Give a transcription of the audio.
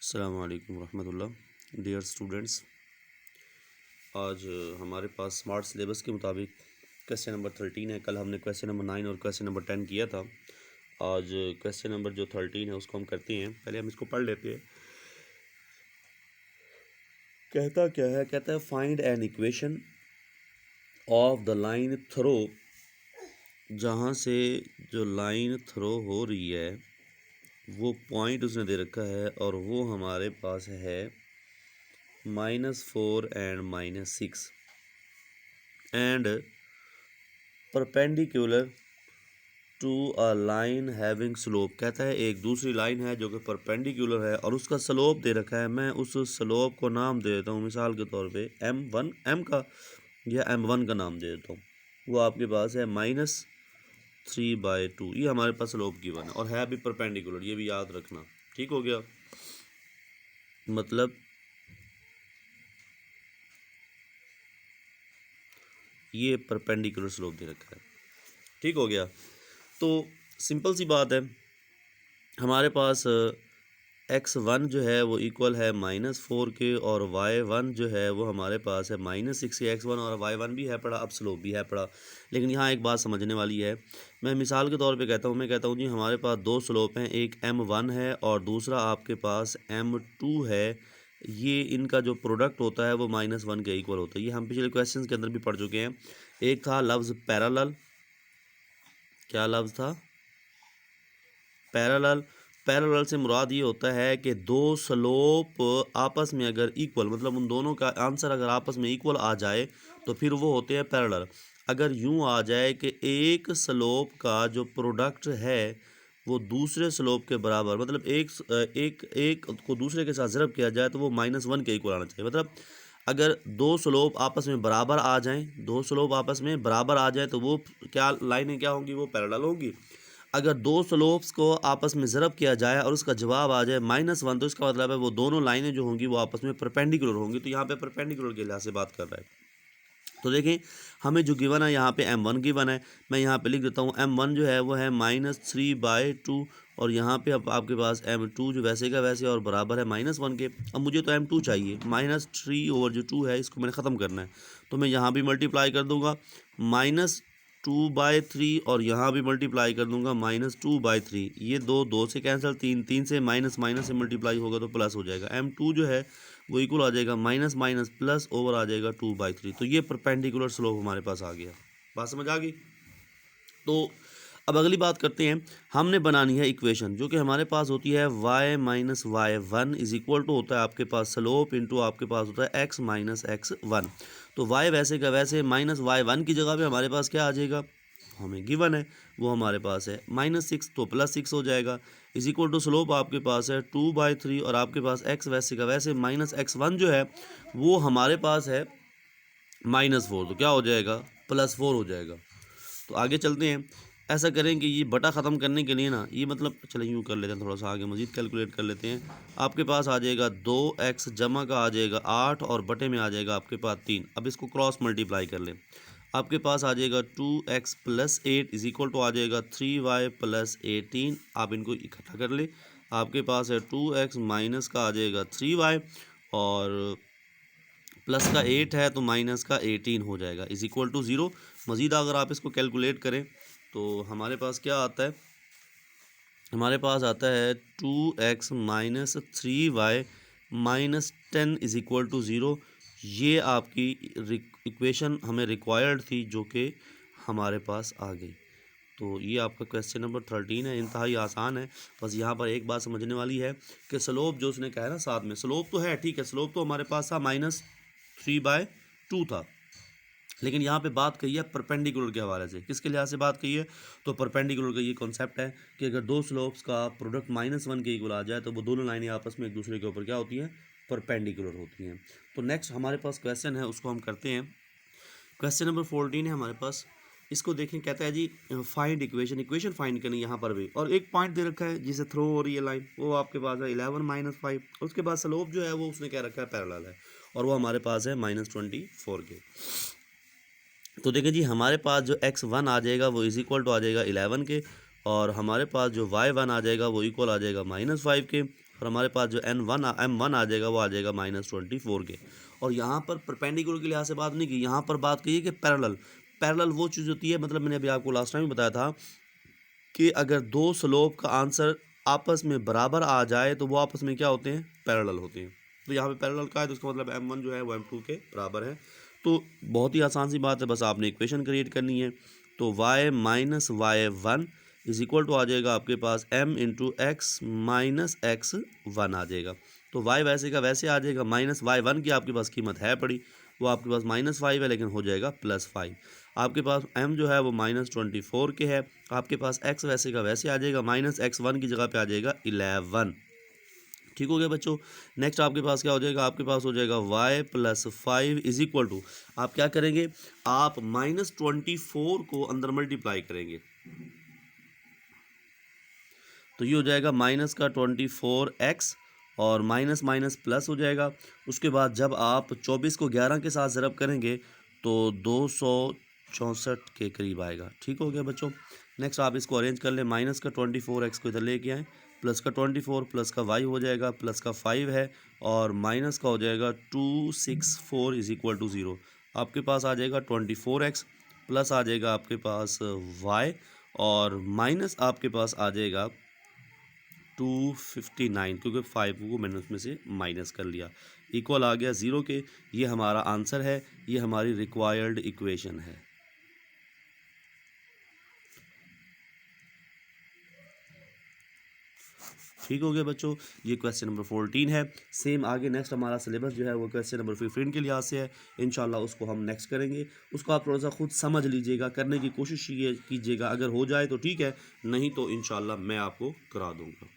अस्सलाम वालेकुम रहमतुल्लाह। डियर स्टूडेंट्स, आज हमारे पास स्मार्ट सिलेबस के मुताबिक क्वेश्चन नंबर 13 है। कल हमने क्वेश्चन नंबर 9 और क्वेश्चन नंबर 10 किया था। आज क्वेश्चन नंबर जो 13 है उसको हम करते हैं। पहले हम इसको पढ़ लेते हैं। कहता क्या है? कहता है find an equation of the line throw. जहाँ से जो लाइन थ्रो हो रही है वो पॉइंट उसने दे रखा है और वो हमारे पास है -4 and -6 and perpendicular to a line having slope. कहता है एक दूसरी लाइन है जो कि परपेंडिकुलर है और उसका स्लोप दे रखा है। मैं उस स्लोप को नाम दे देता हूँ, मिसाल के तौर पे m1 m का या m1 का नाम दे देता हूँ। वो आपके पास है -3/2। ये हमारे पास स्लोप गिवन है और है भी परपेंडिकुलर, ये भी याद रखना। ठीक हो गया? मतलब ये परपेंडिकुलर स्लोप दे रखा है। ठीक हो गया? तो सिंपल सी बात है, हमारे पास x1 जो है वो इक्वल है -4 के और y1 जो है वो हमारे पास है -6 के। x1 और y1 भी है पड़ा, अब स्लोप भी है पड़ा। लेकिन यहाँ एक बात समझने वाली है। मैं मिसाल के तौर पे कहता हूँ, मैं कहता हूँ जी हमारे पास दो स्लोप हैं, एक m1 है और दूसरा आपके पास m2 है। ये इनका जो प्रोडक्ट होता है वो -1 के इक्वल होता है। ये हम पिछले क्वेश्चन के अंदर भी पढ़ चुके हैं। एक था लफ्ज़ पैरेलल। क्या लफ्ज़ था? पैरेलल। पैरेलल से मुराद ये होता है कि दो स्लोप आपस में अगर इक्वल, मतलब उन दोनों का आंसर अगर आपस में इक्वल आ जाए तो फिर वो होते हैं पैरेलल। अगर यूं आ जाए कि एक स्लोप का जो प्रोडक्ट है वो दूसरे स्लोप के बराबर, मतलब एक को दूसरे के साथ ज़रब किया जाए तो वो -1 के इक्वल आना चाहिए। मतलब अगर दो स्लोप आपस में बराबर आ जाएं, दो स्लोप आपस में बराबर आ जाए तो वो क्या लाइनें क्या होंगी? वो पैरेलल होंगी। अगर दो स्लोप्स को आपस में ज़रब किया जाए और उसका जवाब आ जाए -1, तो इसका मतलब है वो दोनों लाइनें जो होंगी वो आपस में परपेंडिकुलर होंगी। तो यहाँ पे परपेंडिकुलर के लिहाज से बात कर रहा है। तो देखें, हमें जो गिवन है यहाँ पे m1 गिवन है। मैं यहाँ पे लिख देता हूँ m1 जो है वो है -3/2 और यहाँ पे अब आपके पास m2 जो वैसे का वैसे और बराबर है -1 के। अब मुझे तो m2 चाहिए। -3/2 है, इसको मैंने ख़त्म करना है तो मैं यहाँ भी मल्टीप्लाई कर दूँगा -2/3 और यहाँ भी मल्टीप्लाई कर दूँगा -2/3। ये दो से कैंसिल, 3 से माइनस से मल्टीप्लाई होगा तो प्लस हो जाएगा। m2 जो है वो इक्वल आ जाएगा माइनस प्लस ओवर आ जाएगा 2/3। तो ये परपेंडिकुलर स्लोप हमारे पास आ गया। बात समझ आ गई? तो अब अगली बात करते हैं। हमने बनानी है इक्वेशन जो कि हमारे पास होती है y-y1 इज इक्वल टू होता है आपके पास स्लोप इंटू आपके पास होता है x-x1। तो y वैसे का वैसे -y1 की जगह पे हमारे पास क्या आ जाएगा? हमें गिवन है वो हमारे पास है -6, तो +6 हो जाएगा इज इक्वल टू स्लोप आपके पास है 2/3 और आपके पास x वैसे का वैसे -x1 जो है वो हमारे पास है -4। तो क्या हो जाएगा? +4 हो जाएगा। तो आगे चलते हैं। ऐसा करें कि ये बटा ख़त्म करने के लिए ना, ये मतलब चलो यूँ कर लेते हैं, थोड़ा सा आगे मज़ीद कैलकुलेट कर लेते हैं। आपके पास आ जाएगा 2x जमा का आ जाएगा 8 और बटे में आ जाएगा आपके पास 3। अब इसको क्रॉस मल्टीप्लाई कर लें। आपके पास आ जाएगा 2x + 8 इज इक्वल टू आ जाएगा 3y + 18। आप इनको इकट्ठा कर लें। आपके पास है 2x माइनस का आ जाएगा 3y और प्लस का 8 है तो माइनस का 18 हो जाएगा इज इक्वल टू 0। मज़ीद अगर आप इसको कैलकुलेट करें तो हमारे पास क्या आता है? हमारे पास आता है 2x - 3y - 10 is equal to 0। ये आपकी इक्वेशन हमें रिक्वायर्ड थी जो कि हमारे पास आ गई। तो ये आपका क्वेश्चन नंबर 13 है, इंतहाई आसान है। बस यहाँ पर एक बात समझने वाली है कि स्लोप जो उसने कहा है ना, साथ में स्लोप तो है, ठीक है, स्लोप तो हमारे पास था -3/2 था। लेकिन यहाँ पे बात कही है परपेंडिकुलर के हवाले से। किसके लिहाज से बात कही है? तो परपेंडिकुलर का ये कॉन्सेप्ट है कि अगर दो स्लोप्स का प्रोडक्ट -1 के इक्वल आ जाए तो वो दोनों लाइनें आपस में एक दूसरे के ऊपर क्या होती हैं? परपेंडिकुलर होती हैं। तो नेक्स्ट हमारे पास क्वेश्चन है, उसको हम करते हैं। क्वेश्चन नंबर 14 है हमारे पास। इसको देखें, कहता है जी फाइंड इक्वेशन फाइंड करनी यहाँ पर भी, और एक पॉइंट दे रखा है जिसे थ्रो हो रही है लाइन, वो आपके पास है 11 - 5। उसके बाद स्लोप जो है वो उसने क्या रखा है? पैरेलल है और वो हमारे पास है -24 के। तो देखिए जी, हमारे पास जो x1 आ जाएगा वो इज इक्वल टू आ जाएगा 11 के और हमारे पास जो y1 आ जाएगा वो इक्वल आ जाएगा -5 के। और हमारे पास जो m1 आ जाएगा वो आ जाएगा -24 के। और यहाँ पर परपेंडिकुलर के लिहाज से बात नहीं की, यहाँ पर बात की है कि पैरेलल वो चीज़ होती है, मतलब मैंने अभी आपको लास्ट टाइम बताया था कि अगर दो स्लोप का आंसर आपस में बराबर आ जाए तो वो आपस में क्या होते हैं, पैरेलल होते हैं। तो यहाँ पे पैरेलल का है तो इसका मतलब m1 जो है वो m2 के बराबर है। तो बहुत ही आसान सी बात है, बस आपने इक्वेशन क्रिएट करनी है। तो y minus y1 is equal to आ जाएगा आपके पास m into x minus x1 आ जाएगा। तो y वैसे का वैसे आ जाएगा, माइनस y1 की आपके पास कीमत है पड़ी, वो आपके पास -5 है, लेकिन हो जाएगा +5। आपके पास m जो है वो -24 के है, आपके पास x वैसे का वैसे आ जाएगा, -x1 की जगह पे आ जाएगा 11। ठीक हो गया बच्चों। नेक्स्ट आपके पास क्या हो जाएगा, आपके पास हो जाएगा y + 5 इज इक्वल टू, आप क्या करेंगे, आप -24 को अंदर मल्टीप्लाई करेंगे, तो ये हो जाएगा माइनस का 24x और माइनस माइनस प्लस हो जाएगा। उसके बाद जब आप 24 को 11 के साथ ज़रब करेंगे तो 264 के करीब आएगा। ठीक हो गया बच्चों। नेक्स्ट आप इसको अरेंज कर लें, माइनस का 24x को इधर लेके आएँ, प्लस का 24 प्लस का y हो जाएगा, प्लस का 5 है और माइनस का हो जाएगा 264 इज इक्वल टू 0। आपके पास आ जाएगा 24x, प्लस आ जाएगा आपके पास y और माइनस आपके पास आ जाएगा 259, क्योंकि 5 को मैंने उसमें से माइनस कर लिया, इक्वल आ गया 0 के। ये हमारा आंसर है, ये हमारी रिक्वायर्ड इक्वेशन है। ठीक हो गया बच्चों, ये क्वेश्चन नंबर 14 है। सेम आगे नेक्स्ट हमारा सिलेबस जो है वो क्वेश्चन नंबर 15 के लिहाज से है, इंशाल्लाह उसको हम नेक्स्ट करेंगे। उसको आप थोड़ा सा खुद समझ लीजिएगा, करने की कोशिश कीजिएगा, अगर हो जाए तो ठीक है, नहीं तो इंशाल्लाह मैं आपको करा दूंगा।